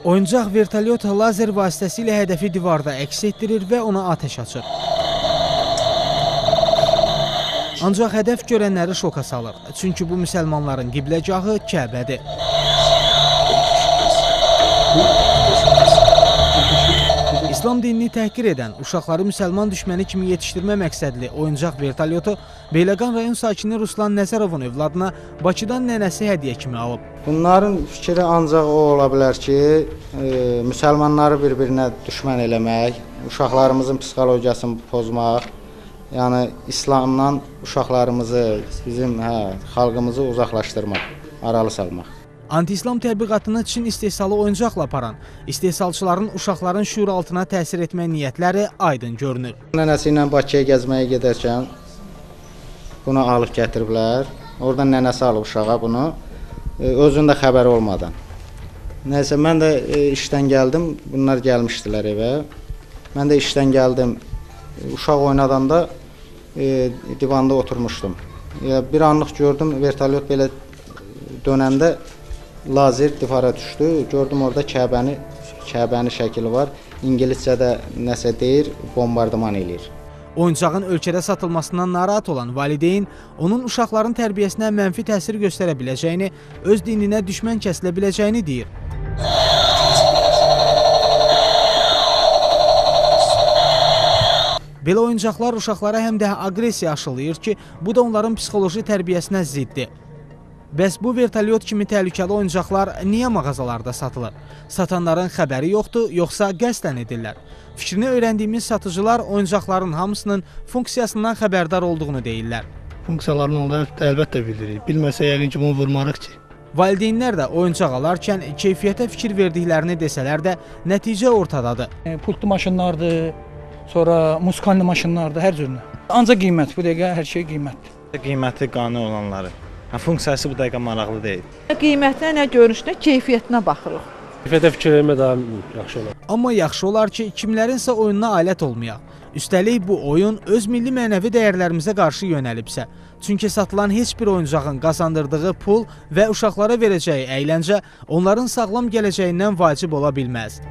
Oyuncaq vertolyot lazer vasitəsilə hədəfi divarda əks etdirir və ona atəş açır. Ancaq hədəf görənləri şoka salır. Çünki bu müsəlmanların qibləgahı Kəbədir. İslam dinini təhqir edən, uşaqları müsəlman düşməni kimi yetişdirmə məqsədli oyuncaq vertolyotu Beyləqan rayon sakini Ruslan Nəzərovun övladına Bakıdan nənəsi hədiyyə kimi alıb. Bunların fikri ancaq o ola bilər ki, müsəlmanları bir-birinə düşmən eləmək, uşaqlarımızın psixologiyasını pozmaq, yəni İslamdan uşaqlarımızı, bizim xalqımızı uzaqlaşdırmaq, aralı salmaq. Anti-İslam təbliğatını Çin istehsalı oyuncaqla aparan, istehsalçıların uşaqların şuur altına təsir etmək niyyətləri aydın görünür. Nənəsi ilə Bakıya gəzməyə gedərkən bunu alıb gətiriblər. Oradan nənəsi alıb uşağa bunu, özünün də xəbəri olmadan. Nəysə, mən də işdən gəldim, bunlar gəlmişdilər evə. Mən də işdən gəldim, uşaq oynadanda divanda oturmuşdum. Bir anlıq gördüm, vertolyot belə dönəndə lazer divara düşdü. Gördüm orada Kəbənin şəkili var. İngiliscədə nəsə deyir, bombardıman eləyir. Oyuncağın ölkədə satılmasından narahat olan valideyn onun uşaqların tərbiyəsinə mənfi təsir göstərə biləcəyini, öz dininə düşmən kəsilə biləcəyini deyir. Belə oyuncaqlar uşaqlara həm də aqressiya aşılayır ki, bu da onların psixoloji tərbiyəsinə ziddir. Bəs bu vertolyot kimi təhlükəli oyuncaqlar niyə mağazalarda satılır? Satanların xəbəri yoxdur, yoxsa qəsdən edirlər? Fikrini öyrəndiyimiz satıcılar oyuncaqların hamısının funksiyasından xəbərdar olduğunu deyirlər. Funksiyalarını onlar əlbəttə bilirik. Bilməsə yəqin ki, bunu vurmarıq ki. Valideynlər də oyuncaq alarkən keyfiyyətə fikir verdiklərini desələr də nəticə ortadadır. Pultlu maşınlardır, sonra musikallı maşınlardır, hər cürünə. Ancaq qiymət, bu dəqiqə hər şey qiymətdir. Qiyməti qanı olanları. Funksiyası bu dəqiqə maraqlı deyil. Qiymətinə, nə görünüşünə, keyfiyyətinə baxırıq. Keyfiyyətə fikir vermək daha yaxşı olar. Amma yaxşı olar ki, kimlərinsə oyununa alət olmayaq. Üstəlik bu oyun öz milli mənəvi dəyərlərimizə qarşı yönəlibsə. Çünki satılan heç bir oyuncağın qazandırdığı pul və uşaqlara verəcəyi əyləncə onların sağlam gələcəyindən vacib ola bilməz.